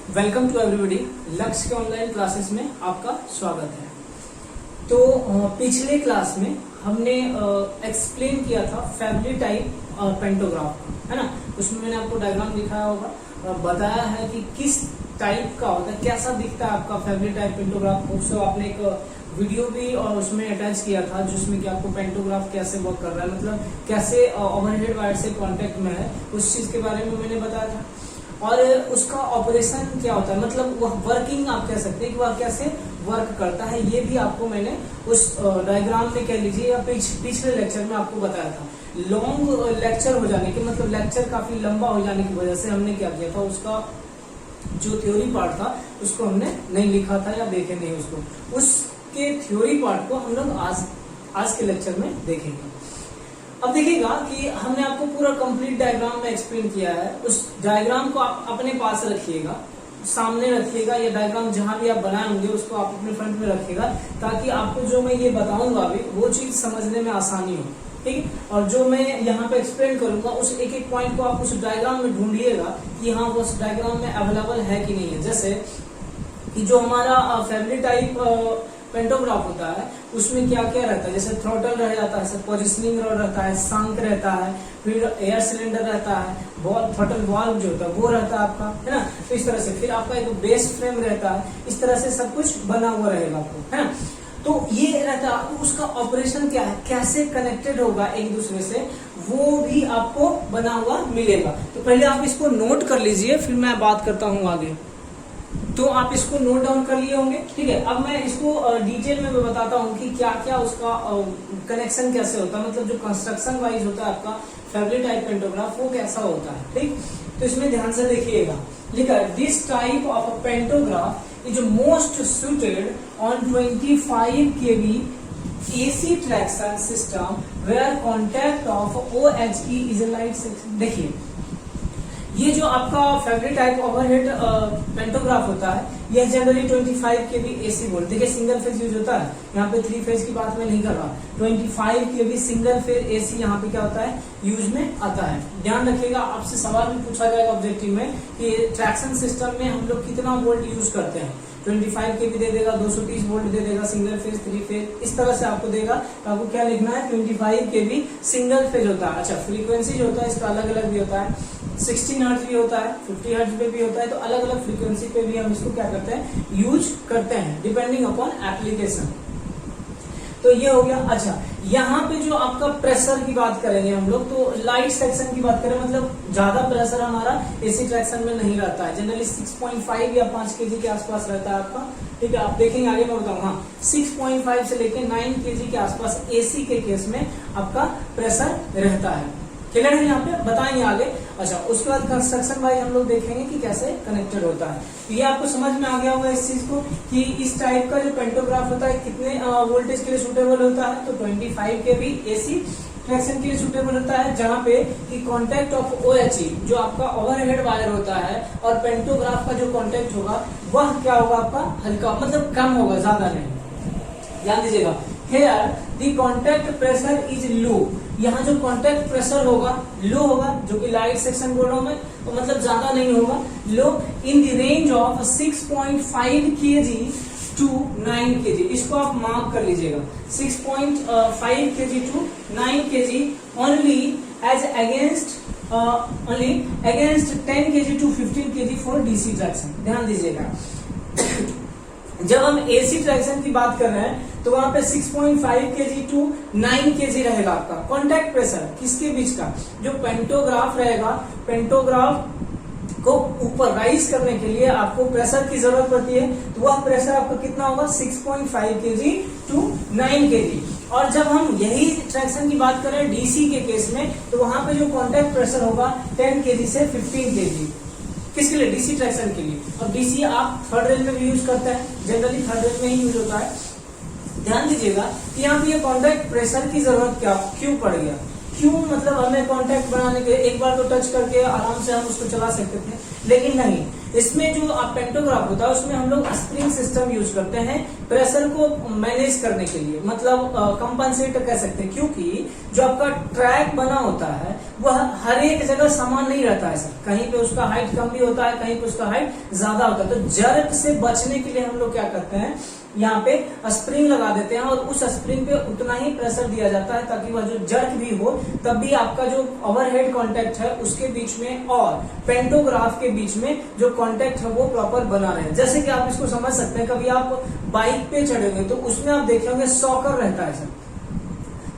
Welcome to everybody. लक्ष्य के online classes में आपका स्वागत है। तो पिछले क्लास में हमने एक्सप्लेन किया था फैमिली टाइप पेंटोग्राफ, है ना। उसमें मैंने आपको डायग्राम दिखाया होगा, बताया है कि किस टाइप का होता है, कैसा दिखता है आपका फैमिली टाइप पेंटोग्राफ। उससे आपने एक वीडियो भी और उसमें अटैच किया था जिसमें कि आपको पेंटोग्राफ कैसे वर्क कर रहा है, मतलब कैसे ओवरहेड वायर से कांटेक्ट में है, उस चीज के बारे में मैंने बताया था। और उसका ऑपरेशन क्या होता है, मतलब वह वर्किंग आप कह सकते हैं कि वह कैसे वर्क करता है, ये भी आपको मैंने उस डायग्राम में कह लीजिए या पिछले लेक्चर में आपको बताया था। लॉन्ग लेक्चर हो जाने के मतलब लेक्चर काफी लंबा हो जाने की वजह से हमने क्या किया था, उसका जो थ्योरी पार्ट था उसको हमने नहीं लिखा था या देखे नहीं उसको। उसके थ्योरी पार्ट को हम लोग आज के लेक्चर में देखेंगे। अब देखिएगा कि हमने आपको पूरा कंप्लीट डायग्राम में एक्सप्लेन किया है। उस डायग्राम को आप अपने पास रखिएगा, सामने रखिएगा, या डायग्राम जहां भी आप बनाए होंगे उसको आप अपने फ्रंट में रखिएगा, ताकि आपको जो मैं ये बताऊंगा अभी वो चीज समझने में आसानी हो, ठीक है। और जो मैं यहाँ पे एक्सप्लेन करूंगा उस एक एक पॉइंट को आप उस डायग्राम में ढूंढिएगा कि हाँ वो उस डायग्राम में अवेलेबल है कि नहीं है। जैसे कि जो हमारा फैमिली टाइप पेंटोग्राफ होता है उसमें क्या क्या रहता है, जैसे थ्रोटल रह जाता है, पोजिशनिंग रॉड रहता है, शंक रहता है, फिर एयर सिलेंडर रहता है, बॉल थ्रोटल वाल्व जो होता है वो रहता है आपका, है ना। तो इस तरह से फिर आपका एक बेस फ्रेम रहता है, इस तरह से सब कुछ बना हुआ रहेगा आपको, है ना। तो ये रहता है, उसका ऑपरेशन क्या है, कैसे कनेक्टेड होगा एक दूसरे से, वो भी आपको बना हुआ मिलेगा। तो पहले आप इसको नोट कर लीजिए, फिर मैं बात करता हूँ आगे। तो आप इसको नोट डाउन कर लिए होंगे, ठीक है। अब मैं इसको डिटेल में मैं बताता हूँ कि क्या क्या उसका कनेक्शन कैसे होता है, मतलब जो कंस्ट्रक्शन वाइज होता है आपका फैमिली टाइप पेंटोग्राफ वो कैसा होता है, ठीक। तो इसमें ध्यान से देखिएगा, लिखा है this type of a pantograph is most suited on 25 kV AC traction system where contact of OHE is a light section. देखिए ये जो आपका फैमिली टाइप ओवरहेड पेंटोग्राफ होता है यह जनरली 25 kV AC वोल्ट, देखिए सिंगल फेज यूज होता है, यहाँ पे 3 फेज की बात मैं नहीं कर रहा। 25 kV सिंगल फेज AC यहाँ पे क्या होता है, यूज में आता है। ध्यान रखिएगा, आपसे सवाल भी पूछा जाएगा ऑब्जेक्टिव में कि ट्रैक्शन सिस्टम में हम लोग कितना वोल्ट यूज करते हैं। 25 kV दे देगा, 230 वोल्ट दे देगा, सिंगल फेज 3 फेज, इस तरह से आपको देगा। तो आपको क्या लिखना है, 25 kV सिंगल फेज होता है। अच्छा, फ्रीक्वेंसी जो होता है इसका अलग अलग भी होता है, 16 हर्ट्ज भी होता है, 50 हर्ट्ज पे भी होता है। तो अलग अलग फ्रीक्वेंसी पे भी हम इसको क्या करते हैं, यूज करते हैं डिपेंडिंग अपॉन एप्लीकेशन। तो ये हो गया। अच्छा, यहाँ पे जो आपका प्रेशर की बात करेंगे हम लोग, तो लाइट सेक्शन की बात करें, मतलब ज्यादा प्रेशर हमारा एसी ट्रैक्शन में नहीं रहता है, जनरली 6.5 या 5 kg के आसपास रहता है आपका, ठीक है। आप देखेंगे आगे मैं बताऊँ, हाँ 6.5 से लेके 9 kg के आसपास एसी के केस में आपका प्रेशर रहता है। क्लियर है यहाँ पे, बताएंगे आगे। अच्छा, उसके बाद कंस्ट्रक्शन वाइज हम लोग देखेंगे कि कैसे कनेक्टेड होता है। तो ये आपको समझ में आ गया होगा इस चीज को कि इस टाइप का जो पेंटोग्राफ होता है कितने वोल्टेज के लिए सुटेबल होता है। तो 25 kV AC ट्रैक्शन के लिए सुटेबल होता है, जहाँ पे कि कॉन्टैक्ट ऑफ OHE जो आपका ओवरहेड वायर होता है और पेंटोग्राफ का जो कॉन्टैक्ट होगा वह क्या होगा आपका, हल्का, मतलब कम होगा, ज्यादा नहीं। ध्यान दीजिएगा, here the contact pressure is low, यहाँ जो कॉन्टैक्ट प्रेशर होगा लो होगा, जो कि लाइट सेक्शन बोल रहा हूं मैं, तो मतलब ज्यादा नहीं होगा, low in the range of 6.5 kg to 9 kg। इसको आप मार्क कर लीजिएगा, 6.5 kg to 9 kg only as against 10 kg to 15 kg for DC traction. ध्यान दीजिएगा, जब हम AC ट्रैक्शन की बात कर रहे हैं तो वहां पे 6.5 kg टू 9 kg रहेगा आपका कॉन्टैक्ट प्रेशर। किसके बीच का, जो पेंटोग्राफ रहेगा, पेंटोग्राफ को ऊपर राइज करने के लिए आपको प्रेशर की जरूरत पड़ती है। तो वह प्रेशर आपका कितना होगा, 6.5 kg टू 9 kg। और जब हम यही ट्रैक्शन की बात करें DC के केस में, तो वहां पे जो कॉन्टैक्ट प्रेशर होगा 10 kg से 15 kg। किसके लिए, DC ट्रैक्शन के लिए। अब DC आप थर्ड रेंज में भी यूज करते हैं, जनरली थर्ड रेंज में ही यूज होता है। ध्यान दीजिएगा कि यहाँ पे ये कॉन्टैक्ट प्रेशर की जरूरत क्यों पड़ गया, क्यों, मतलब हमें कॉन्टैक्ट बनाने के एक बार तो टच करके आराम से हम उसको चला सकते थे, लेकिन नहीं, इसमें जो आप पेंटोग्राफ होता है उसमें हम लोग स्प्रिंग सिस्टम यूज करते हैं प्रेशर को मैनेज करने के लिए, मतलब कंपनसेट कह सकते हैं, क्योंकि जो आपका ट्रैक बना होता है वह हर एक जगह समान नहीं रहता है सर, कहीं पे उसका हाइट कम भी होता है, कहीं पे उसका हाइट ज्यादा होता है। तो जर्क से बचने के लिए हम लोग क्या करते हैं, यहाँ पे स्प्रिंग लगा देते हैं और उस स्प्रिंग पे उतना ही प्रेशर दिया जाता है ताकि वह जो जर्क भी हो तब भी आपका जो ओवरहेड कांटेक्ट है उसके बीच में और पेंटोग्राफ के बीच में जो कांटेक्ट है वो प्रॉपर बना रहे। जैसे कि आप इसको समझ सकते हैं, कभी आप बाइक पे चढ़ोगे तो उसमें आप देख लोगे सॉकर रहता है सर,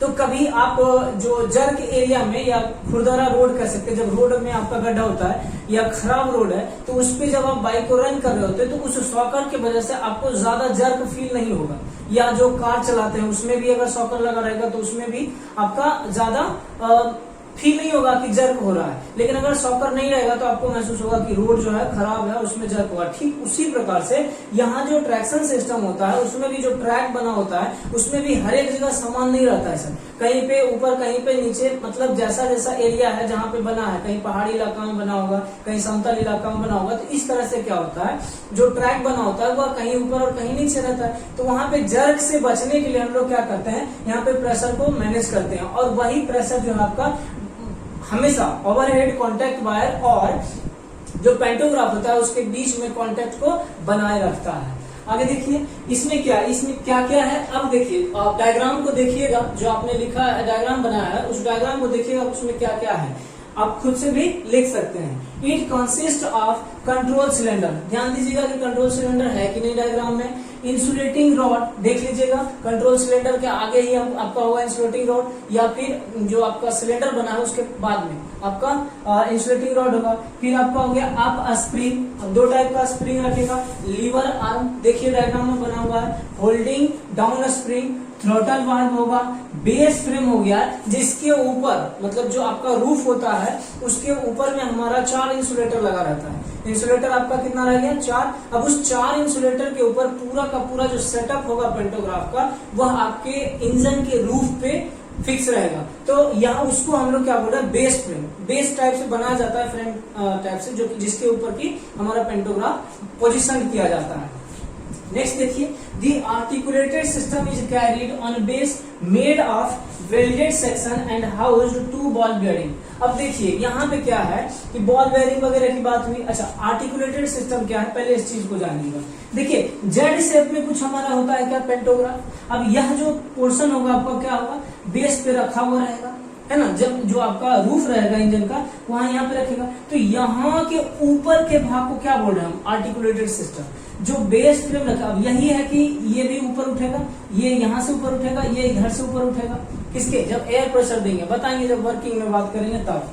तो कभी आप जो जर्क एरिया में या खुरदरा रोड कह सकते हैं, जब रोड में आपका गड्ढा होता है या खराब रोड है तो उस पे जब आप बाइक को रन कर रहे होते हैं तो उस सॉकर की वजह से आपको ज्यादा जर्क फील नहीं होगा। या जो कार चलाते हैं उसमें भी अगर सॉकर लगा रहेगा तो उसमें भी आपका ज्यादा फील नहीं होगा कि जर्क हो रहा है। लेकिन अगर सॉकर नहीं रहेगा तो आपको महसूस होगा कि रोड जो है खराब है, उसमें जर्क होगा। ठीक उसी प्रकार से यहाँ जो ट्रैक्शन सिस्टम होता है उसमें भी जो ट्रैक बना होता है उसमें भी हर एक जगह समान नहीं रहता है सर, कहीं पे ऊपर कहीं पे नीचे, मतलब जैसा जैसा एरिया है जहाँ पे बना है, कहीं पहाड़ी इलाका में बना होगा, कहीं समतल इलाका में बना होगा। तो इस तरह से क्या होता है, जो ट्रैक बना होता है वह कहीं ऊपर और कहीं नीचे रहता है। तो वहां पे जर्क से बचने के लिए हम लोग क्या करते हैं, यहाँ पे प्रेशर को मैनेज करते हैं और वही प्रेशर जो है आपका हमेशा ओवरहेड कांटेक्ट वायर और जो पेंटोग्राफ होता है उसके बीच में कांटेक्ट को बनाए रखता है। आगे देखिए इसमें क्या क्या है। अब देखिए आप डायग्राम को देखिएगा, जो आपने लिखा है डायग्राम बनाया है उस डायग्राम को देखिएगा, उसमें क्या क्या है आप खुद से भी लिख सकते हैं। It consist of control cylinder, ध्यान दीजिएगा कि कंट्रोल सिलेंडर है कि नहीं डायग्राम में। इंसुलेटिंग रॉड देख लीजिएगा, कंट्रोल सिलेंडर के आगे ही आपका होगा इंसुलेटिंग रॉड, या फिर जो आपका सिलेंडर बना है उसके बाद में आपका इंसुलेटिंग रॉड होगा। फिर आपका हो गया अप स्प्रिंग, दो टाइप का स्प्रिंग रखेगा। लीवर आर्म देखिए डायग्राम में बना हुआ है। Holding down spring, throttle valve होगा। बेस फ्रेम हो गया जिसके ऊपर, मतलब जो आपका रूफ होता है उसके ऊपर में हमारा 4 इंसुलेटर लगा रहता है। इंसुलेटर आपका कितना रह गया, 4। अब उस 4 इंसुलेटर के ऊपर पूरा का पूरा जो सेटअप होगा पेंटोग्राफ का वह आपके इंजन के रूफ पे फिक्स रहेगा। तो यहाँ उसको हम लोग क्या बोल रहे हैं, बेस फ्रेम, बेस टाइप से बनाया जाता है, फ्रेम टाइप से, जो जिसके ऊपर की हमारा पेंटोग्राफ पोजिशन किया जाता है। नेक्स्ट देखिए, the articulated system is carried on a base made of welded section and housed two ball bearing। अब देखिए यहाँ पे क्या है कि बॉल बेयरिंग वगैरह की बात हुई। अच्छा, आर्टिकुलेटेड सिस्टम क्या है, पहले इस चीज को जानिएगा। देखिए जेड शेप में कुछ हमारा होता है क्या, पेंटोग्राफ। अब यह जो पोर्शन होगा आपका क्या होगा, बेस पे रखा हुआ रहेगा, है ना। जब जो आपका रूफ रहेगा इंजन का वहां यहाँ पे रखेगा, तो यहाँ के ऊपर के भाग को क्या बोल रहे हैं हम, आर्टिकुलेटेड सिस्टम। जो बेस फ्रेम रखा, अब यही है कि ये भी ऊपर उठेगा, ये यहाँ से ऊपर उठेगा, ये इधर से ऊपर उठेगा, किसके, जब एयर प्रेशर देंगे, बताएंगे जब वर्किंग में बात करेंगे तब।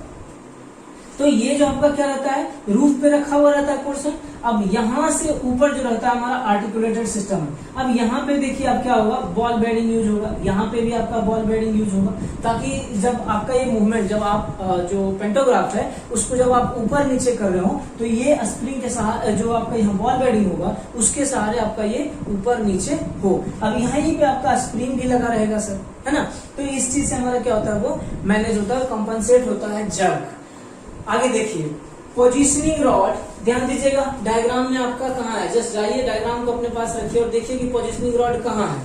तो ये जो आपका क्या रहता है, रूफ पे रखा हुआ रहता है पोर्शन। अब यहाँ से ऊपर जो रहता है हमारा आर्टिकुलेटेड सिस्टम है। अब यहाँ पे देखिए अब क्या होगा, बॉल बेयरिंग यूज होगा, यहाँ पे भी आपका बॉल बेयरिंग यूज होगा, ताकि जब आपका ये मूवमेंट, जब आप जो पेंटोग्राफ है उसको जब आप ऊपर नीचे कर रहे हो तो ये स्प्रिंग के सहारे, जो आपका यहाँ बॉल बेयरिंग होगा उसके सहारे आपका ये ऊपर नीचे हो। अब यहीं पे आपका स्प्रिंग भी लगा रहेगा सर, है ना। तो इस चीज से हमारा क्या होता है, वो मैनेज होता है, कंपनसेट होता है जर्क। आगे देखिए पोजिशनिंग रॉड, ध्यान दीजिएगा डायग्राम में आपका कहाँ है, जस्ट जाइए डायग्राम को अपने पास रखिए और देखिए कि पोजिशनिंग रॉड कहाँ है।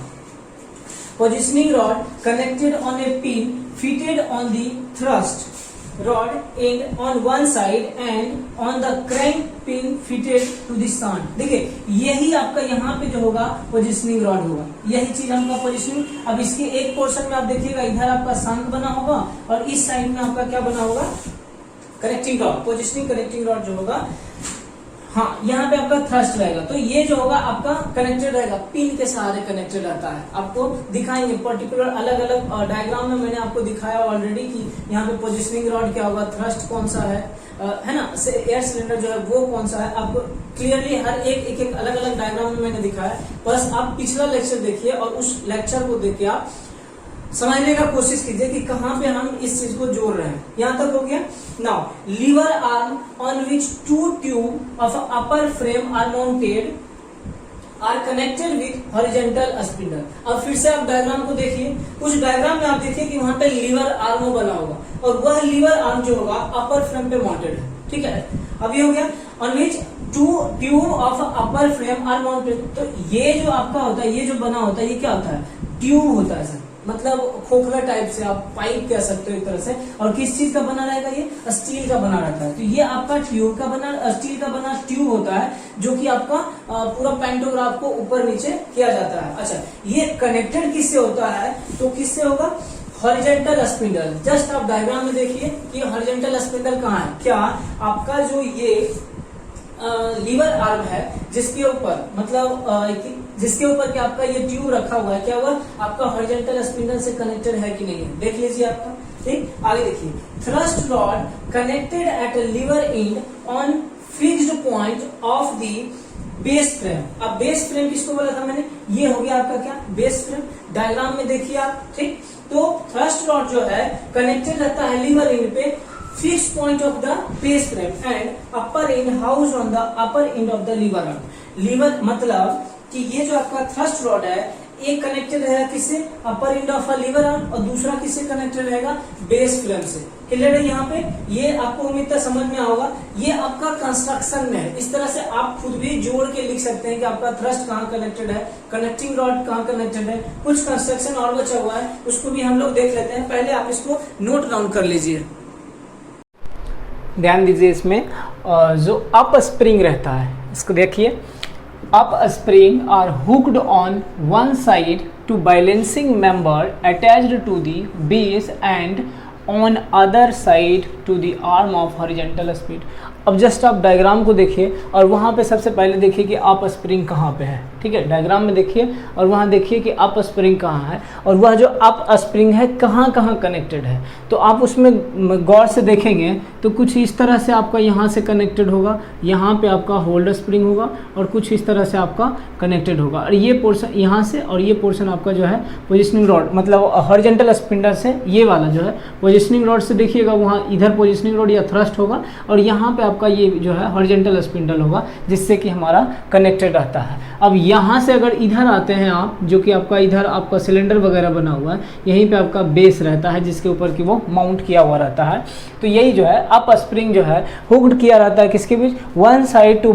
Positioning rod connected on a pin fitted on the thrust rod and on one side and on the crank pin fitted to the shaft. देखिए यही आपका यहाँ पे जो होगा पोजिशनिंग रॉड होगा, यही चीज आपका पोजिशनिंग। अब इसके एक पोर्शन में आप देखिएगा इधर आपका शंख बना होगा और इस साइड में आपका क्या बना होगा, connecting rod, positioning connecting rod जो होगा, हाँ यहाँ पे आपका थ्रस्ट रहेगा। तो ये जो होगा आपका कनेक्टेड रहेगा, पिन के सहारे कनेक्टेड रहता है। आपको दिखाएंगे पर्टिकुलर अलग अलग डायग्राम में, मैंने आपको दिखाया ऑलरेडी कि यहाँ पे पोजिशनिंग रॉड क्या होगा, थ्रस्ट कौन सा है ना, एयर सिलेंडर जो है वो कौन सा है, आपको क्लियरली हर एक अलग अलग डायग्राम में मैंने दिखाया। बस आप पिछला लेक्चर देखिए और उस लेक्चर को देख के आप समझने का कोशिश कीजिए कि कहाँ पे हम इस चीज को जोड़ रहे हैं। यहां तक हो गया। Now lever arm on which 2 tube of upper frame are mounted are connected with horizontal spindle. अब फिर से आप डायग्राम को देखिए, उस डायग्राम में आप देखिए कि वहां पे लीवर आर्म बना होगा और वह लीवर आर्म जो होगा अपर फ्रेम पे माउंटेड है, ठीक है। अब ये हो गया on which 2 tube of upper frame are mounted. तो ये जो आपका होता है, ये जो बना होता है, ये क्या होता है, ट्यूब होता है सर, मतलब खोखला टाइप से, आप पाइप कह सकते हो एक तरह से। और किस चीज का बना रहेगा, ये स्टील का बना रहता है। तो ये आपका ट्यूब का बना, स्टील का बना ट्यूब होता है, जो कि आपका पूरा पेंटोग्राफ को ऊपर नीचे किया जाता है। अच्छा, ये कनेक्टेड किससे होता है, तो किससे होगा, हॉरिजॉन्टल स्पिंडल। जस्ट आप डायग्राम में देखिए कि हॉरिजॉन्टल स्पिंडल कहाँ है। क्या आपका जो ये लीवर आर्म है, जिसके ऊपर मतलब जिसके ऊपर क्या आपका ये ट्यूब रखा हुआ है, क्या हुआ, आपका हॉरिजॉन्टल स्पिंडल से कनेक्टेड है कि नहीं है, देख लीजिए आपका। ठीक, आगे देखिए, thrust rod connected at lever end on fixed point of the base frame. अब बेस फ्रेम किसको बोला था मैंने, ये हो गया आपका क्या, बेस फ्रेम। डायग्राम में देखिए आप। ठीक, तो थ्रस्ट रॉड जो है कनेक्टेड रहता है लीवर एंड पे, fix point of the base frame and upper end house on the upper end of the lever arm. Lever मतलब कि ये जो आपका थ्रस्ट रॉड है, एक कनेक्टेड रहेगा किससे, upper end of a lever arm, और दूसरा किससे कनेक्टेड रहेगा, बेस फ्रेम से। क्लियर है यहाँ पे, ये आपको उम्मीद है समझ में होगा। ये आपका कंस्ट्रक्शन में है, इस तरह से आप खुद भी जोड़ के लिख सकते हैं कि आपका थ्रस्ट कहाँ कनेक्टेड है, कनेक्टिंग रॉड कहाँ कनेक्टेड है। कुछ कंस्ट्रक्शन और बचा हुआ है, उसको भी हम लोग देख लेते हैं। पहले आप इसको नोट डाउन कर लीजिए, ध्यान दीजिए। इसमें जो अप स्प्रिंग रहता है, इसको देखिए, up spring are hooked on one side to balancing member attached to the base and on other side to the arm of horizontal speed. अब जस्ट आप डायग्राम को देखिए और वहाँ पे सबसे पहले देखिए कि अप स्प्रिंग कहाँ पे है। ठीक है, डायग्राम में देखिए और वहाँ देखिए कि अप स्प्रिंग कहाँ है, और वह जो अप स्प्रिंग है कहाँ कहाँ कनेक्टेड है। तो आप उसमें गौर से देखेंगे तो कुछ इस तरह से आपका यहाँ से कनेक्टेड होगा, यहाँ पे आपका होल्ड स्प्रिंग होगा, और कुछ इस तरह से आपका कनेक्टेड होगा। और ये पोर्शन यहाँ से, और ये पोर्शन आपका जो है पोजिशनिंग रॉड, मतलब हॉरिजॉन्टल स्पिंडल से, ये वाला जो है पोजिशनिंग रॉड से देखिएगा, वहाँ इधर पोजिशनिंग रॉड या थ्रस्ट होगा, और यहाँ पे आपका ये जो है हॉरिजॉन्टल स्पिंडल होगा, जिससे कि हमारा कनेक्टेड रहता है। अब यहाँ से अगर इधर आते हैं आप, जो कि आपका इधर आपका सिलेंडर वगैरह बना हुआ है, यहीं पे आपका बेस रहता है, जिसके ऊपर कि वो माउंट किया हुआ रहता है। तो यही जो है अप स्प्रिंग जो है हुक्ड किया रहता है किसके बीच, one side to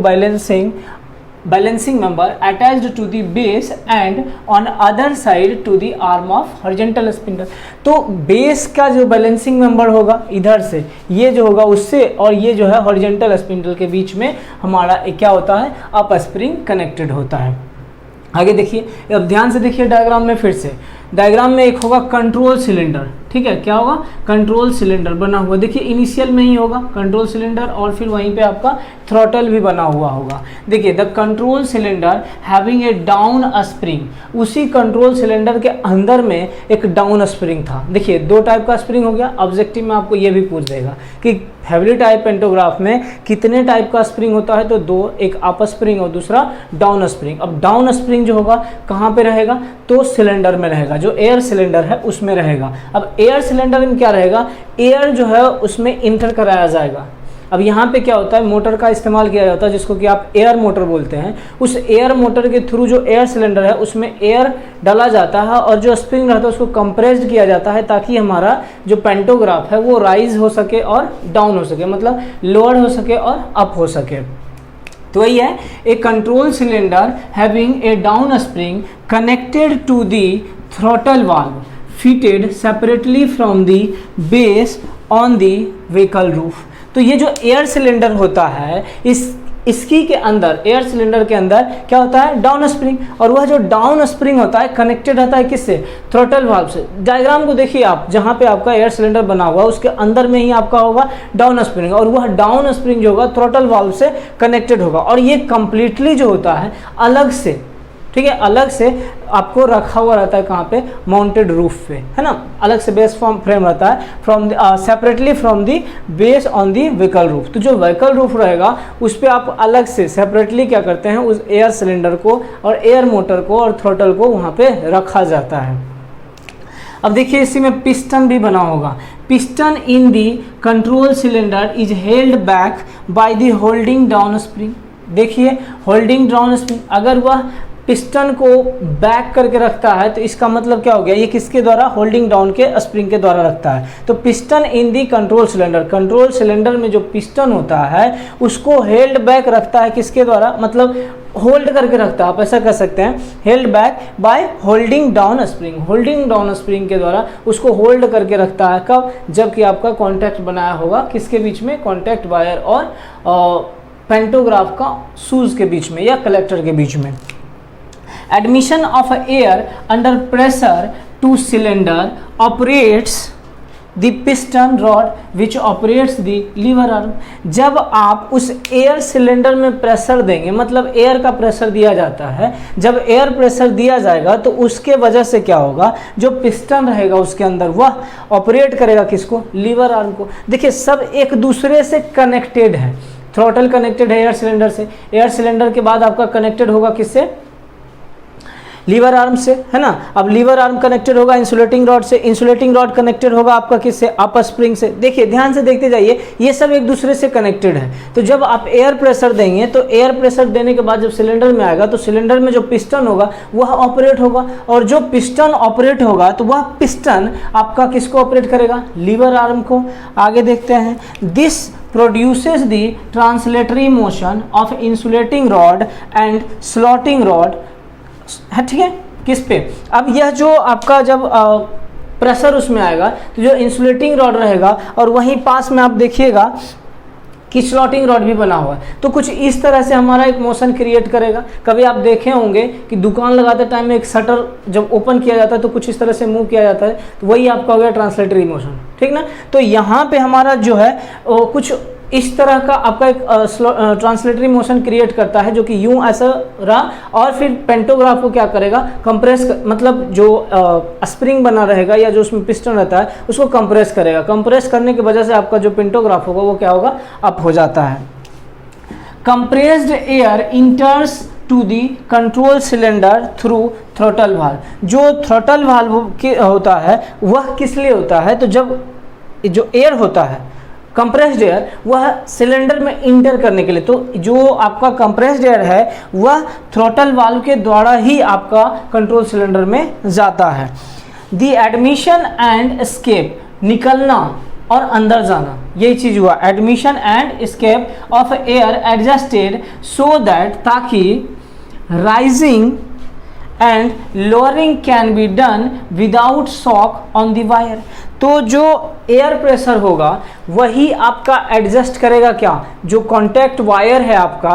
balancing member attached to the base and on other side to the arm of horizontal spindle. तो बेस का जो बैलेंसिंग मेंबर होगा इधर से, ये जो होगा उससे, और ये जो है हॉरिजॉन्टल स्पिंडल के बीच में हमारा क्या होता है, अप स्प्रिंग कनेक्टेड होता है। आगे देखिए, अब ध्यान से देखिए डायग्राम में, फिर से डायग्राम में एक होगा कंट्रोल सिलेंडर। ठीक है, क्या होगा, कंट्रोल सिलेंडर बना हुआ, देखिए इनिशियल में ही होगा कंट्रोल सिलेंडर, और फिर वहीं पे आपका थ्रॉटल भी बना हुआ होगा। देखिए, the control cylinder having a down spring, उसी कंट्रोल सिलेंडर के अंदर में एक डाउन स्प्रिंग था। देखिए, दो टाइप का स्प्रिंग हो गया। ऑब्जेक्टिव में आपको ये भी पूछ देगा कि हेवली टाइप पेंटोग्राफ में कितने टाइप का स्प्रिंग होता है, तो दो, एक अप स्प्रिंग और दूसरा डाउन स्प्रिंग। अब डाउन स्प्रिंग जो होगा कहाँ पे रहेगा, तो सिलेंडर में रहेगा, जो एयर सिलेंडर है उसमें रहेगा। अब एयर सिलेंडर में क्या रहेगा, एयर जो है उसमें इंटर कराया जाएगा। अब यहाँ पे क्या होता है, मोटर का इस्तेमाल किया जाता है, जिसको कि आप एयर मोटर बोलते हैं। उस एयर मोटर के थ्रू जो एयर सिलेंडर है उसमें एयर डाला जाता है, और जो स्प्रिंग रहता है उसको कंप्रेस्ड किया जाता है, ताकि हमारा जो पेंटोग्राफ है वो राइज हो सके और डाउन हो सके, मतलब लोअर हो सके और अप हो सके। तो वही है, a control cylinder having a down spring connected to the throttle valve fitted separately from the base on the vehicle roof। तो ये जो एयर सिलेंडर होता है, इसकी के अंदर, एयर सिलेंडर के अंदर क्या होता है, डाउन स्प्रिंग, और वह जो डाउन स्प्रिंग होता है कनेक्टेड रहता है किससे, थ्रॉटल वाल्व से। डायग्राम को देखिए आप, जहाँ पे आपका एयर सिलेंडर बना हुआ है उसके अंदर में ही आपका होगा डाउन स्प्रिंग, और वह डाउन स्प्रिंग जो होगा थ्रॉटल वाल्व से कनेक्टेड होगा। और ये कंप्लीटली जो होता है अलग से, ठीक है, अलग से आपको रखा हुआ रहता है, कहाँ पे, माउंटेड रूफ पे, है ना, अलग से बेस फ्रेम रहता है, from separately from the base on the vehicle roof. तो जो व्हीकल रूफ रहेगा उस पर आप अलग से सेपरेटली क्या करते हैं, उस एयर सिलेंडर को और एयर मोटर को और थ्रॉटल को वहाँ पे रखा जाता है। अब देखिए, इसी में पिस्टन भी बना होगा। Piston in the control cylinder is held back by the holding down spring. देखिए, होल्डिंग डाउन स्प्रिंग, अगर वह पिस्टन को बैक करके रखता है तो इसका मतलब क्या हो गया, ये किसके द्वारा, होल्डिंग डाउन के स्प्रिंग के द्वारा रखता है। तो पिस्टन इन दी कंट्रोल सिलेंडर, कंट्रोल सिलेंडर में जो पिस्टन होता है उसको हेल्ड बैक रखता है किसके द्वारा, मतलब होल्ड करके रखता है, आप ऐसा कह सकते हैं, held back by holding down spring, holding down spring के द्वारा उसको होल्ड करके रखता है। कब? जबकि आपका कॉन्टैक्ट बनाया होगा किसके बीच में? कॉन्टैक्ट वायर और पेंटोग्राफ का शूज के बीच में या कलेक्टर के बीच में। Admission of air under pressure to cylinder operates the piston rod which operates the lever arm. जब आप उस एयर सिलेंडर में प्रेशर देंगे, मतलब एयर का प्रेशर दिया जाता है, जब एयर प्रेशर दिया जाएगा तो उसके वजह से क्या होगा, जो पिस्टन रहेगा उसके अंदर वह ऑपरेट करेगा किसको? लीवर आर्म को। देखिए सब एक दूसरे से कनेक्टेड है। थ्रॉटल कनेक्टेड है एयर सिलेंडर से, एयर सिलेंडर के बाद आपका कनेक्टेड होगा किससे? लीवर आर्म से, है ना। अब लीवर आर्म कनेक्टेड होगा इंसुलेटिंग रॉड से, इंसुलेटिंग रॉड कनेक्टेड होगा आपका किससे? अपर स्प्रिंग से। देखिए ध्यान से देखते जाइए, ये सब एक दूसरे से कनेक्टेड है। तो जब आप एयर प्रेशर देंगे तो एयर प्रेशर देने के बाद जब सिलेंडर में आएगा तो सिलेंडर में जो पिस्टन होगा वह ऑपरेट होगा, और जो पिस्टन ऑपरेट होगा तो वह पिस्टन आपका किसको ऑपरेट करेगा? लीवर आर्म को। आगे देखते हैं, this produces the translatory motion of insulating rod and slotting rod, है ठीक है, किस पे? अब यह जो आपका जब प्रेशर उसमें आएगा तो जो इंसुलेटिंग रॉड रहेगा और वहीं पास में आप देखिएगा कि स्लॉटिंग रॉड भी बना हुआ है, तो कुछ इस तरह से हमारा एक मोशन क्रिएट करेगा। कभी आप देखे होंगे कि दुकान लगाते टाइम में एक शटर जब ओपन किया जाता है तो कुछ इस तरह से मूव किया जाता है, तो वही आपका हो गया ट्रांसलेटरी मोशन, ठीक ना। तो यहाँ पे हमारा जो है कुछ इस तरह का आपका एक ट्रांसलेटरी मोशन क्रिएट करता है, जो कि यूं ऐसा रहा, और फिर पेंटोग्राफ को क्या करेगा? कंप्रेस मतलब जो स्प्रिंग बना रहेगा या जो उसमें पिस्टन रहता है उसको कंप्रेस करेगा। कंप्रेस करने की वजह से आपका जो पेंटोग्राफ होगा वो क्या होगा? अप हो जाता है। Compressed air enters to the control cylinder through throttle valve. जो थ्रोटल वाल्व होता है वह किस लिए होता है? तो जब जो एयर होता है कंप्रेस्ड एयर वह सिलेंडर में इंटर करने के लिए, तो जो आपका कंप्रेस्ड एयर है वह थ्रोटल वाल्व के द्वारा ही आपका कंट्रोल सिलेंडर में जाता है। द एडमिशन एंड एस्केप, निकलना और अंदर जाना, यही चीज हुआ। Admission and escape of air adjusted so that, ताकि rising and lowering can be done without shock on the wire. तो जो एयर प्रेशर होगा वही आपका एडजस्ट करेगा क्या? जो कॉन्टैक्ट वायर है आपका,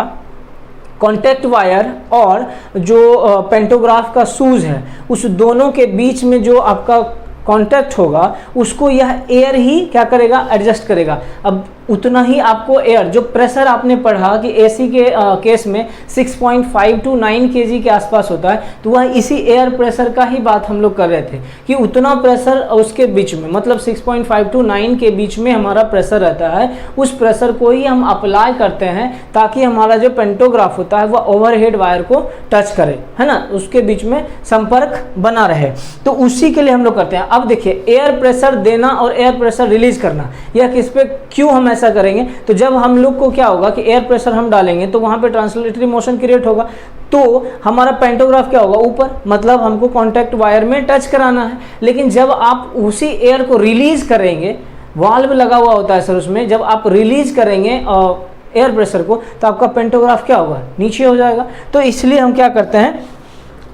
कॉन्टैक्ट वायर और जो पेंटोग्राफ का शूज है, उस दोनों के बीच में जो आपका कॉन्टैक्ट होगा उसको यह एयर ही क्या करेगा? एडजस्ट करेगा। अब उतना ही आपको एयर, जो प्रेशर आपने पढ़ा कि एसी के केस में 6.5 to 9 kg के आसपास होता है, तो वह इसी एयर प्रेशर का ही बात हम लोग कर रहे थे कि उतना प्रेशर उसके बीच में, मतलब 6.5 to 9 के बीच में हमारा प्रेशर रहता है। उस प्रेशर को ही हम अप्लाई करते हैं ताकि हमारा जो पेंटोग्राफ होता है वह ओवरहेड वायर को टच करे, है ना, उसके बीच में संपर्क बना रहे। तो उसी के लिए हम लोग करते हैं। अब देखिए, एयर प्रेशर देना और एयर प्रेशर रिलीज करना, यह किस पे क्यों हम ऐसा करेंगे? तो जब हम लोग को क्या होगा कि एयर प्रेशर हम डालेंगे तो वहां पे ट्रांसलेटरी मोशन क्रिएट होगा, तो हमारा पेंटोग्राफ क्या होगा? ऊपर, मतलब हमको कॉन्टैक्ट वायर में टच कराना है। लेकिन जब आप उसी एयर को रिलीज करेंगे, वाल्व लगा हुआ होता है सर उसमें, जब आप रिलीज करेंगे एयर प्रेशर को तो आपका पेंटोग्राफ क्या होगा? नीचे हो जाएगा। तो इसलिए हम क्या करते हैं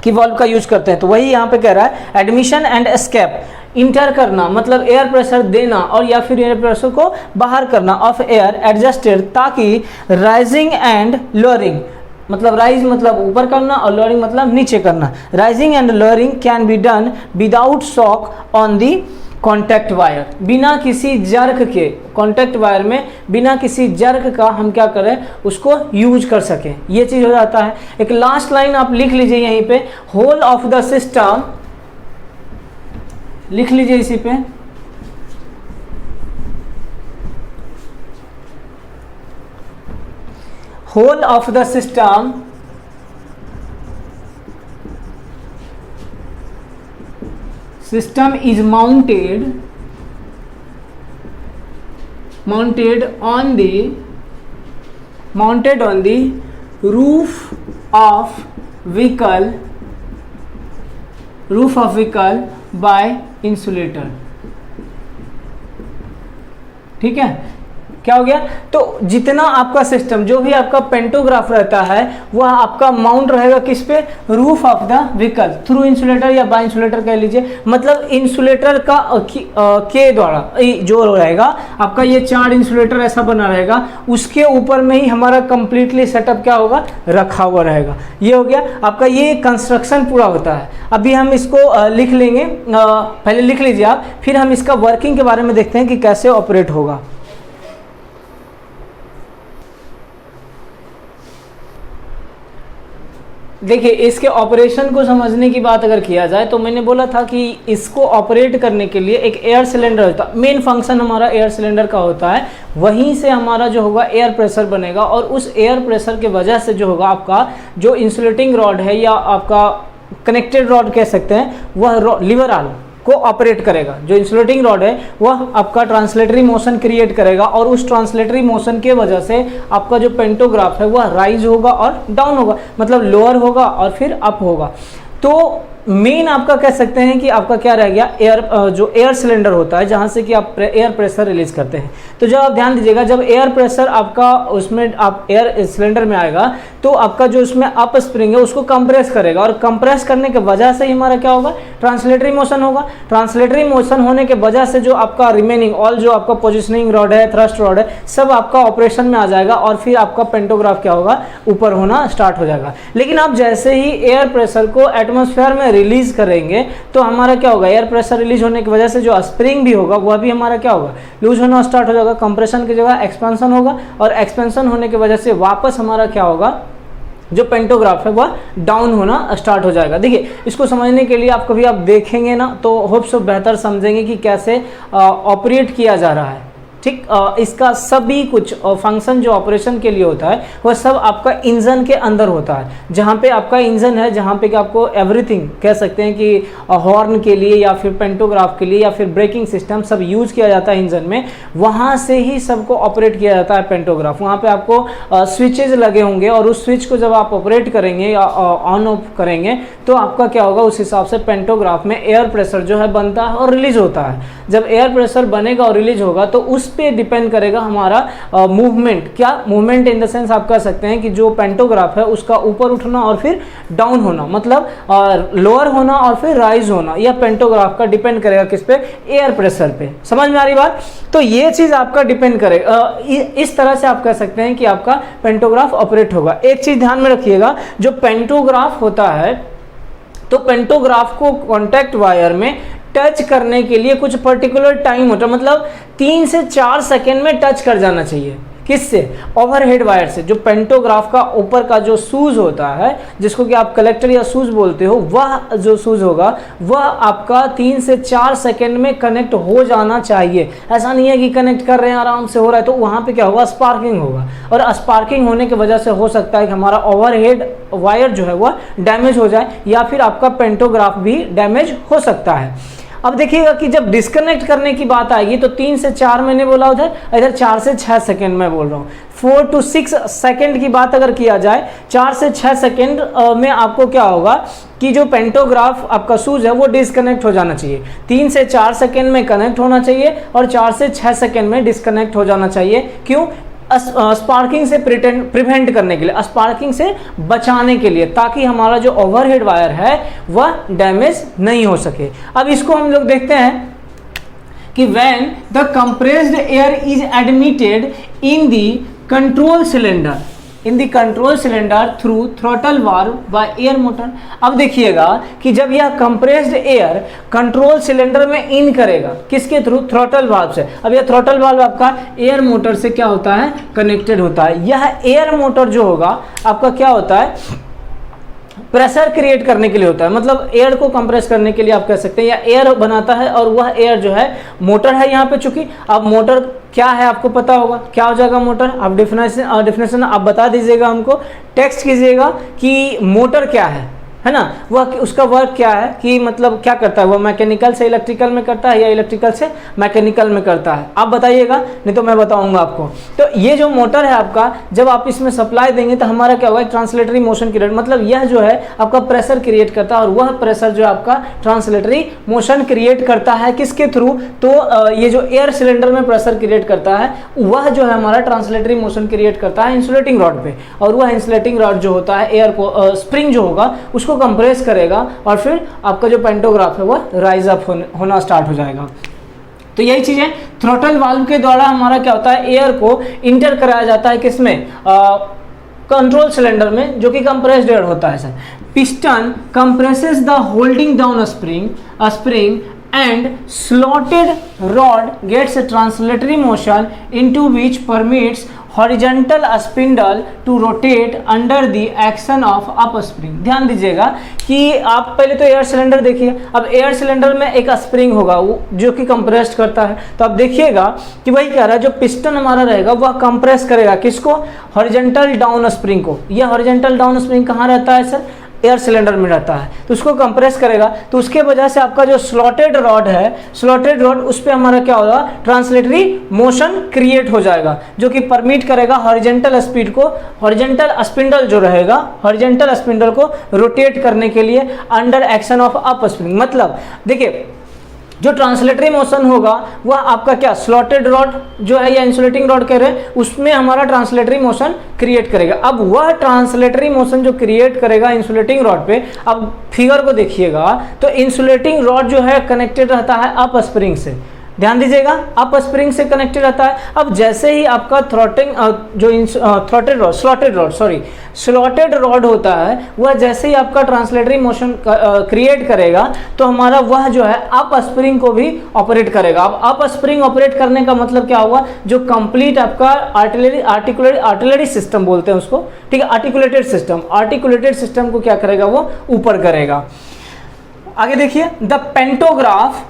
कि वाल्व का यूज करते हैं। तो वही यहाँ पे कह रहा है, एडमिशन एंड एस्केप, इंटर करना मतलब एयर प्रेशर देना और या फिर एयर प्रेशर को बाहर करना ऑफ एयर एडजस्टेड, ताकि राइजिंग एंड लोअरिंग, मतलब राइज मतलब ऊपर करना और लोअरिंग मतलब नीचे करना, rising and lowering can be done without shock on the contact wire, बिना किसी जर्क के, कॉन्टैक्ट वायर में बिना किसी जर्क का हम क्या करें? उसको यूज कर सकें, ये चीज हो जाता है। एक लास्ट लाइन आप लिख लीजिए यहीं पे, होल ऑफ द सिस्टम, लिख लीजिए इसी पे, whole of the system is mounted on the roof of vehicle by insulator, ठीक है। क्या हो गया, तो जितना आपका सिस्टम जो भी आपका पेंटोग्राफ रहता है वह आपका माउंट रहेगा किस पे, roof of the vehicle through insulator या बाय इंसुलेटर कह लीजिए, मतलब इंसुलेटर का के द्वारा जो रहेगा आपका ये 4 इंसुलेटर ऐसा बना रहेगा, उसके ऊपर में ही हमारा कंप्लीटली सेटअप क्या होगा, रखा हुआ रहेगा। ये हो गया आपका, ये कंस्ट्रक्शन पूरा होता है। अभी हम इसको लिख लेंगे, पहले लिख लीजिए आप, फिर हम इसका वर्किंग के बारे में देखते हैं कि कैसे ऑपरेट होगा। देखिए इसके ऑपरेशन को समझने की बात अगर किया जाए तो मैंने बोला था कि इसको ऑपरेट करने के लिए एक एयर सिलेंडर होता है, मेन फंक्शन हमारा एयर सिलेंडर का होता है, वहीं से हमारा जो होगा एयर प्रेशर बनेगा और उस एयर प्रेशर के वजह से जो होगा आपका जो इंसुलेटिंग रॉड है या आपका कनेक्टेड रॉड कह सकते हैं, वह लीवर आर्म को ऑपरेट करेगा। जो इंसुलेटिंग रॉड है वह आपका ट्रांसलेटरी मोशन क्रिएट करेगा और उस ट्रांसलेटरी मोशन के वजह से आपका जो पेंटोग्राफ है वह राइज होगा और डाउन होगा, मतलब लोअर होगा और फिर अप होगा। तो मेन आपका कह सकते हैं कि आपका क्या रह गया, एयर जो एयर सिलेंडर होता है जहां से कि आप एयर प्रेशर रिलीज करते हैं। तो जब आप ध्यान दीजिएगा, जब एयर प्रेशर आपका उसमें आप एयर सिलेंडर में आएगा तो आपका जो उसमें अप स्प्रिंग है उसको कंप्रेस करेगा और कंप्रेस करने के वजह से ही हमारा क्या होगा, ट्रांसलेटरी मोशन होगा। ट्रांसलेटरी मोशन होने के वजह से जो आपका रिमेनिंग ऑल जो आपका पोजिशनिंग रॉड है, थ्रस्ट रॉड है, सब आपका ऑपरेशन में आ जाएगा और फिर आपका पेंटोग्राफ क्या होगा, ऊपर होना स्टार्ट हो जाएगा। लेकिन आप जैसे ही एयर प्रेशर को एटमॉस्फेयर में रिलीज करेंगे तो हमारा क्या होगा, एयर प्रेशर रिलीज होने की वजह से जो स्प्रिंग भी होगा वह भी हमारा क्या होगा, लूज होना स्टार्ट हो जाएगा। कंप्रेशन की जगह एक्सपेंशन होगा और एक्सपेंशन होने की वजह से वापस हमारा क्या होगा, जो पेंटोग्राफ है वह डाउन होना स्टार्ट हो जाएगा। देखिए इसको समझने के लिए आप कभी आप देखेंगे ना तो होप सो बेहतर समझेंगे कि कैसे ऑपरेट किया जा रहा है। ठीक, इसका सभी कुछ फंक्शन जो ऑपरेशन के लिए होता है वह सब आपका इंजन के अंदर होता है। जहाँ पे आपका इंजन है, जहाँ पे कि आपको एवरीथिंग कह सकते हैं कि हॉर्न के लिए या फिर पेंटोग्राफ के लिए या फिर ब्रेकिंग सिस्टम सब यूज किया जाता है इंजन में, वहाँ से ही सबको ऑपरेट किया जाता है पेंटोग्राफ। वहाँ पे आपको स्विचेज लगे होंगे और उस स्विच को जब आप ऑपरेट करेंगे या ऑन ऑफ करेंगे तो आपका क्या होगा, उस हिसाब से पेंटोग्राफ में एयर प्रेशर जो है बनता है और रिलीज होता है। जब एयर प्रेशर बनेगा और रिलीज होगा तो उस पे डिपेंड करेगा हमारा मूवमेंट। क्या मूवमेंट इन द सेंस आप कह सकते हैं कि जो पेंटोग्राफ है उसका ऊपर उठना और फिर डाउन होना, मतलब लोअर होना और फिर राइज होना, यह पेंटोग्राफ का डिपेंड करेगा किस पे, एयर प्रेशर पे। समझ में आ रही बात? तो ये चीज आपका डिपेंड करेगा, इस तरह से आप कह सकते हैं कि आपका पेंटोग्राफ ऑपरेट होगा। एक चीज ध्यान में रखिएगा, जो पेंटोग्राफ होता है तो पेंटोग्राफ को कॉन्टैक्ट वायर में टच करने के लिए कुछ पर्टिकुलर टाइम होता है, मतलब 3 से 4 सेकेंड में टच कर जाना चाहिए। किससे? ओवरहेड वायर से। जो पेंटोग्राफ का ऊपर का जो सूज होता है, जिसको कि आप कलेक्टर या सूज बोलते हो, वह जो सूज होगा वह आपका 3 से 4 सेकेंड में कनेक्ट हो जाना चाहिए। ऐसा नहीं है कि कनेक्ट कर रहे हैं आराम से हो रहा है तो वहाँ पे क्या होगा, स्पार्किंग होगा, और स्पार्किंग होने की वजह से हो सकता है कि हमारा ओवरहेड वायर जो है वह डैमेज हो जाए या फिर आपका पेंटोग्राफ भी डैमेज हो सकता है। अब देखिएगा कि जब डिस्कनेक्ट करने की बात आएगी तो 3 से 4 मैंने बोला उधर, इधर 4 से 6 सेकेंड में बोल रहा हूँ। 4 to 6 सेकेंड की बात अगर किया जाए, 4 से 6 सेकेंड में आपको क्या होगा कि जो पेंटोग्राफ आपका सूज है वो डिस्कनेक्ट हो जाना चाहिए। 3 से 4 सेकेंड में कनेक्ट होना चाहिए और 4 से 6 सेकेंड में डिस्कनेक्ट हो जाना चाहिए। क्यों? स्पार्किंग से प्रिवेंट करने के लिए, स्पार्किंग से बचाने के लिए, ताकि हमारा जो ओवरहेड वायर है वह डैमेज नहीं हो सके। अब इसको हम लोग देखते हैं कि when the compressed air is admitted in the control cylinder, in the control cylinder through throttle valve by air motor. अब देखिएगा कि जब यह कंप्रेस्ड एयर कंट्रोल सिलेंडर में इन करेगा, किसके थ्रू? थ्रॉटल वाल्व से। अब यह थ्रॉटल वाल्व आपका एयर मोटर से क्या होता है, कनेक्टेड होता है। यह एयर मोटर जो होगा आपका क्या होता है, प्रेशर क्रिएट करने के लिए होता है, मतलब एयर को कंप्रेस करने के लिए आप कह सकते हैं, या एयर बनाता है और वह एयर जो है मोटर है यहाँ पे। चूंकि अब मोटर क्या है आपको पता होगा, क्या हो जाएगा मोटर? आप डेफिनेशन आप बता दीजिएगा, हमको टेक्स्ट कीजिएगा कि मोटर क्या है है ना, वह उसका वर्क क्या है कि मतलब क्या करता है, वो मैकेनिकल से इलेक्ट्रिकल में करता है या इलेक्ट्रिकल से मैकेनिकल में करता है, आप बताइएगा, नहीं तो मैं बताऊंगा आपको। तो ये जो मोटर है आपका, जब आप इसमें सप्लाई देंगे तो हमारा क्या होगा, ट्रांसलेटरी मोशन क्रिएट, मतलब यह जो है आपका प्रेशर क्रिएट करता है, और वह प्रेशर जो आपका ट्रांसलेटरी मोशन क्रिएट करता है किसके थ्रू, तो ये जो एयर सिलेंडर में प्रेशर क्रिएट करता है वह जो है हमारा ट्रांसलेटरी मोशन क्रिएट करता है इंसुलेटिंग रॉड पे, और वह इंसुलेटिंग रॉड जो होता है एयर को स्प्रिंग जो होगा उसको कंप्रेस करेगा, और फिर आपका जो पेंटोग्राफ है वह राइज अप होना स्टार्ट हो जाएगा। तो यही चीज है, थ्रॉटल वाल्व के द्वारा हमारा क्या होता है, एयर को इंटर कराया जाता है किसमें, कंट्रोल सिलेंडर में, जो कि कंप्रेस्ड एयर होता है sir. Piston compresses the holding down spring and slotted rod gets a translatory motion into which permits horizontal spindle to rotate under the action of up spring। ध्यान दीजिएगा कि आप पहले तो एयर सिलेंडर देखिए, अब एयर सिलेंडर में एक स्प्रिंग होगा वो जो कि कंप्रेस्ड करता है, तो आप देखिएगा कि वही कह रहा है जो पिस्टन हमारा रहेगा वह कंप्रेस करेगा किसको, हॉरिजॉन्टल डाउन स्प्रिंग को। यह हॉरिजॉन्टल डाउन स्प्रिंग कहाँ रहता है सर, एयर सिलेंडर में रहता है, तो उसको कंप्रेस करेगा, तो उसके वजह से आपका जो स्लॉटेड रॉड है, स्लॉटेड रॉड उस पे हमारा क्या होगा, ट्रांसलेटरी मोशन क्रिएट हो जाएगा, जो कि परमिट करेगा हॉरिजॉन्टल स्पीड को, हॉरिजॉन्टल स्पिंडल जो रहेगा, हॉरिजॉन्टल स्पिंडल को रोटेट करने के लिए under action of up spring. मतलब देखिए जो ट्रांसलेटरी मोशन होगा वह आपका क्या, स्लॉटेड रॉड जो है या इंसुलेटिंग रॉड कह रहे हैं उसमें हमारा ट्रांसलेटरी मोशन क्रिएट करेगा। अब वह ट्रांसलेटरी मोशन जो क्रिएट करेगा इंसुलेटिंग रॉड पे, अब फिगर को देखिएगा तो इंसुलेटिंग रॉड जो है कनेक्टेड रहता है अप स्प्रिंग से, ध्यान दीजिएगा अप स्प्रिंग से कनेक्टेड रहता है। अब जैसे ही आपका स्लॉटेड रॉड होता है वह जैसे ही आपका ट्रांसलेटरी मोशन क्रिएट करेगा तो हमारा वह जो है अप स्प्रिंग को भी ऑपरेट करेगा। अब अप स्प्रिंग ऑपरेट करने का मतलब क्या हुआ, जो कंप्लीट आपका आर्टिलरी सिस्टम बोलते हैं उसको, ठीक है, आर्टिकुलेटेड सिस्टम को क्या करेगा, वो ऊपर करेगा। आगे देखिए, the pantograph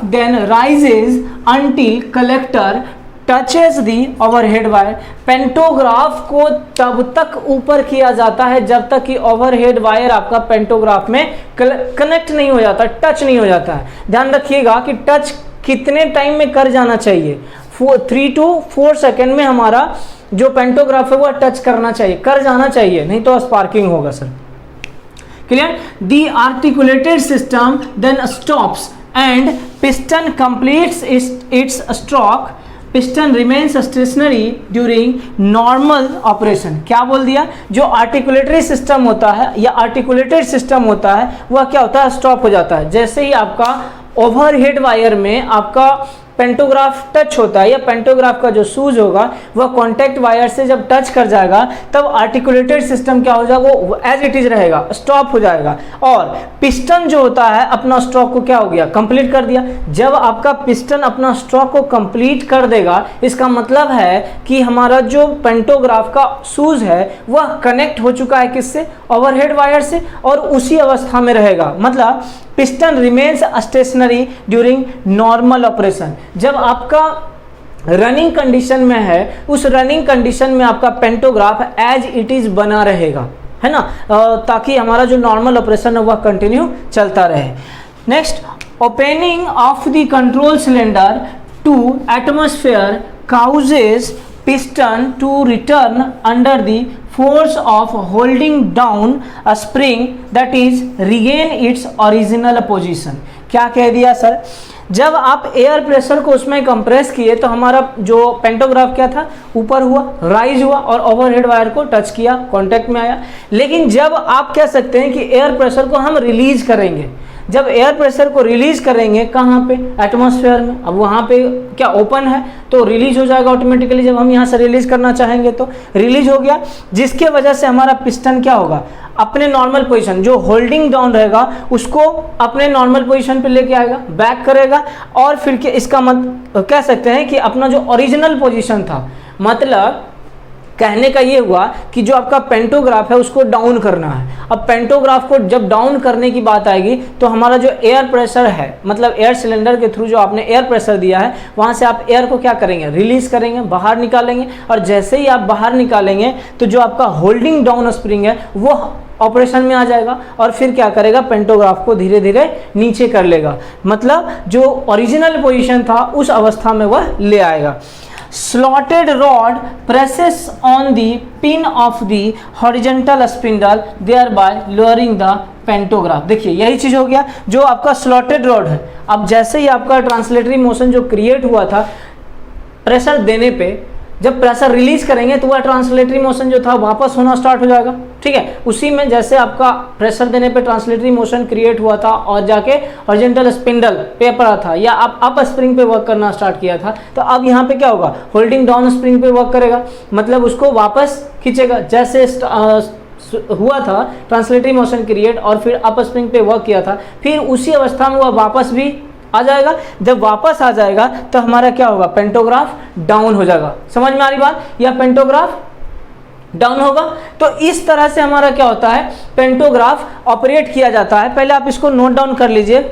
then rises until collector touches the overhead wire. Pantograph को तब तक ऊपर किया जाता है जब तक कि ओवरहेड वायर आपका पेंटोग्राफ में कनेक्ट नहीं हो जाता, टच नहीं हो जाता है। ध्यान रखिएगा कि टच कितने टाइम में कर जाना चाहिए, 3 to 4 सेकेंड में हमारा जो पेंटोग्राफ है वह टच करना चाहिए, कर जाना चाहिए, नहीं तो स्पार्किंग होगा sir. Clear? The articulated system then stops and piston completes its stroke. Piston remains stationary during normal operation। क्या बोल दिया, जो आर्टिकुलेटरी सिस्टम होता है या आर्टिकुलेटेड सिस्टम होता है वह क्या होता है, स्टॉप हो जाता है। जैसे ही आपका ओवरहेड वायर में आपका पेंटोग्राफ टच होता है या पेंटोग्राफ का जो सूज होगा वह कॉन्टैक्ट वायर से जब टच कर जाएगा तब आर्टिकुलेटेड सिस्टम क्या हो जाएगा, वो एज इट इज रहेगा, स्टॉप हो जाएगा। और पिस्टन जो होता है अपना स्ट्रोक को क्या हो गया, कंप्लीट कर दिया। जब आपका पिस्टन अपना स्ट्रोक को कंप्लीट कर देगा इसका मतलब है कि हमारा जो पेंटोग्राफ का सूज है वह कनेक्ट हो चुका है किससे, ओवरहेड वायर से, और उसी अवस्था में रहेगा। मतलब piston remains stationary during normal operation. जब आपका रनिंग कंडीशन में है उस रनिंग कंडीशन में आपका पेंटोग्राफ एज इट इज बना रहेगा, है ना, ताकि हमारा जो नॉर्मल ऑपरेशन है वह कंटिन्यू चलता रहे। Next, opening of the control cylinder to atmosphere causes piston to return under the force of holding down a spring, that is regain its original position। क्या कह दिया सर, जब आप एयर प्रेशर को उसमें कंप्रेस किए तो हमारा जो पेंटोग्राफ क्या था, ऊपर हुआ, राइज हुआ और ओवरहेड वायर को टच किया, कांटेक्ट में आया। लेकिन जब आप कह सकते हैं कि एयर प्रेशर को हम रिलीज करेंगे, जब एयर प्रेशर को रिलीज करेंगे कहाँ पे, एटमॉस्फेयर में, अब वहाँ पे क्या ओपन है तो रिलीज हो जाएगा ऑटोमेटिकली। जब हम यहाँ से रिलीज करना चाहेंगे तो रिलीज हो गया, जिसके वजह से हमारा पिस्टन क्या होगा, अपने नॉर्मल पोजीशन, जो होल्डिंग डाउन रहेगा उसको अपने नॉर्मल पोजीशन पे लेके आएगा, बैक करेगा, और फिर के इसका कह सकते हैं कि अपना जो ओरिजिनल पोजीशन था, मतलब कहने का ये हुआ कि जो आपका पेंटोग्राफ है उसको डाउन करना है। अब पेंटोग्राफ को जब डाउन करने की बात आएगी तो हमारा जो एयर प्रेशर है, मतलब एयर सिलेंडर के थ्रू जो आपने एयर प्रेशर दिया है वहाँ से आप एयर को क्या करेंगे, रिलीज करेंगे, बाहर निकालेंगे। और जैसे ही आप बाहर निकालेंगे तो जो आपका होल्डिंग डाउन स्प्रिंग है वो ऑपरेशन में आ जाएगा और फिर क्या करेगा, पेंटोग्राफ को धीरे धीरे नीचे कर लेगा, मतलब जो ओरिजिनल पोजीशन था उस अवस्था में वह ले आएगा। Slotted rod presses on the pin of the horizontal spindle thereby lowering the pantograph. देखिए यही चीज हो गया जो आपका स्लॉटेड रॉड है। अब जैसे ही आपका ट्रांसलेटरी मोशन जो क्रिएट हुआ था, प्रेशर देने पे जब प्रेशर रिलीज करेंगे तो वह ट्रांसलेटरी मोशन जो था वापस होना स्टार्ट हो जाएगा, ठीक है। उसी में जैसे आपका प्रेशर देने पे ट्रांसलेटरी मोशन क्रिएट हुआ था और जाके हॉरिजॉन्टल स्पिंडल पे पड़ा था या अप स्प्रिंग पे वर्क करना स्टार्ट किया था, तो अब यहाँ पे क्या होगा, होल्डिंग डाउन स्प्रिंग पे वर्क करेगा, मतलब उसको वापस खींचेगा। जैसे हुआ था ट्रांसलेटरी मोशन क्रिएट और फिर अप स्प्रिंग पे वर्क किया था, फिर उसी अवस्था में वह वापस भी आ जाएगा। जब वापस आ जाएगा तो हमारा क्या होगा, पेंटोग्राफ डाउन हो जाएगा। समझ में आ रही बात, या पेंटोग्राफ डाउन होगा। तो इस तरह से हमारा क्या होता है, पेंटोग्राफ ऑपरेट किया जाता है। पहले आप इसको नोट डाउन कर लीजिए।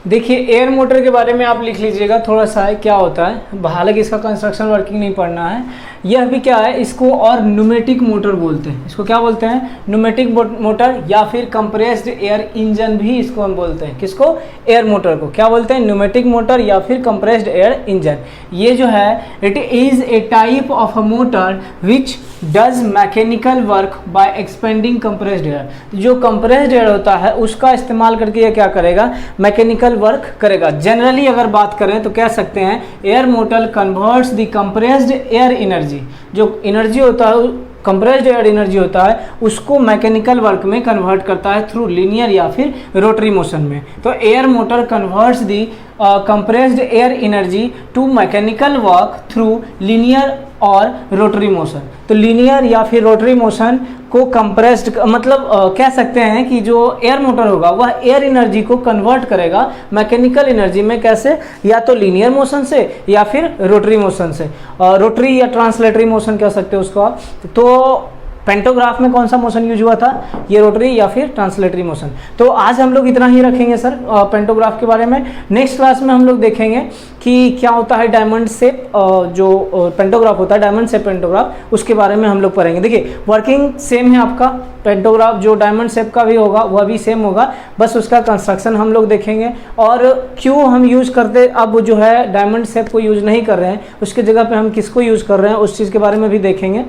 देखिए एयर मोटर के बारे में आप लिख लीजिएगा थोड़ा सा है क्या होता है, हालांकि इसका कंस्ट्रक्शन वर्किंग नहीं पढ़ना है। यह भी क्या है, इसको और न्यूमेटिक मोटर बोलते हैं। इसको क्या बोलते हैं, न्यूमेटिक मोटर या फिर कंप्रेस्ड एयर इंजन भी इसको हम बोलते हैं। किसको, एयर मोटर को क्या बोलते हैं, न्यूमेटिक मोटर या फिर कंप्रेस्ड एयर इंजन। ये जो है it is a type of a motor which does mechanical work by expanding compressed air. जो कंप्रेस्ड एयर होता है उसका इस्तेमाल करके ये क्या करेगा, मैकेनिकल वर्क करेगा। जनरली अगर बात करें तो कह सकते हैं air motor converts the compressed air energy. जो एनर्जी होता है, कंप्रेस्ड एयर एनर्जी होता है, उसको मैकेनिकल वर्क में कन्वर्ट करता है थ्रू लीनियर या फिर रोटरी मोशन में। तो air motor converts the compressed air energy to mechanical work through linear और रोटरी मोशन। तो लीनियर या फिर रोटरी मोशन को कंप्रेस्ड मतलब कह सकते हैं कि जो एयर मोटर होगा वह एयर एनर्जी को कन्वर्ट करेगा मैकेनिकल एनर्जी में। कैसे, या तो लीनियर मोशन से या फिर रोटरी मोशन से। रोटरी या ट्रांसलेटरी मोशन कह सकते हो उसको आप। तो पेंटोग्राफ में कौन सा मोशन यूज हुआ था, ये रोटरी या फिर ट्रांसलेटरी मोशन। तो आज हम लोग इतना ही रखेंगे सर पेंटोग्राफ के बारे में। नेक्स्ट क्लास में हम लोग देखेंगे कि क्या होता है डायमंड शेप, जो पेंटोग्राफ होता है डायमंड शेप पेंटोग्राफ, उसके बारे में हम लोग पढ़ेंगे। देखिए वर्किंग सेम है आपका, पेंटोग्राफ जो डायमंड शेप का भी होगा वह भी सेम होगा, बस उसका कंस्ट्रक्शन हम लोग देखेंगे और क्यों हम यूज करते अब जो है डायमंड शेप को यूज नहीं कर रहे हैं, उसके जगह पे हम किसको यूज कर रहे हैं उस चीज़ के बारे में भी देखेंगे।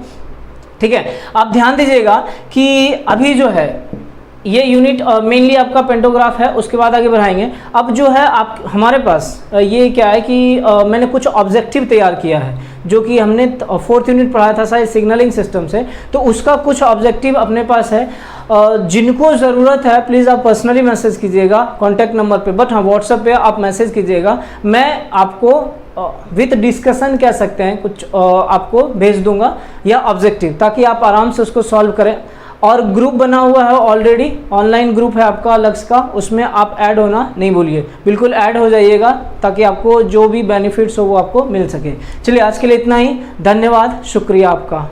ठीक है, आप ध्यान दीजिएगा कि अभी जो है ये यूनिट मेनली आपका पेंटोग्राफ है, उसके बाद आगे बढ़ाएंगे। अब जो है आप हमारे पास ये क्या है कि मैंने कुछ ऑब्जेक्टिव तैयार किया है जो कि हमने 4th यूनिट पढ़ाया था शायद सिग्नलिंग सिस्टम से, तो उसका कुछ ऑब्जेक्टिव अपने पास है। जिनको ज़रूरत है प्लीज़ आप पर्सनली मैसेज कीजिएगा कॉन्टैक्ट नंबर पे, बट हाँ व्हाट्सएप पे आप मैसेज कीजिएगा, मैं आपको विथ डिस्कशन कह सकते हैं कुछ आपको भेज दूंगा या ऑब्जेक्टिव, ताकि आप आराम से उसको सॉल्व करें। और ग्रुप बना हुआ है ऑलरेडी, ऑनलाइन ग्रुप है आपका लक्ष्य का, उसमें आप ऐड होना नहीं भूलिए, बिल्कुल ऐड हो जाइएगा ताकि आपको जो भी बेनिफिट्स हो वो आपको मिल सके। चलिए आज के लिए इतना ही, धन्यवाद, शुक्रिया आपका।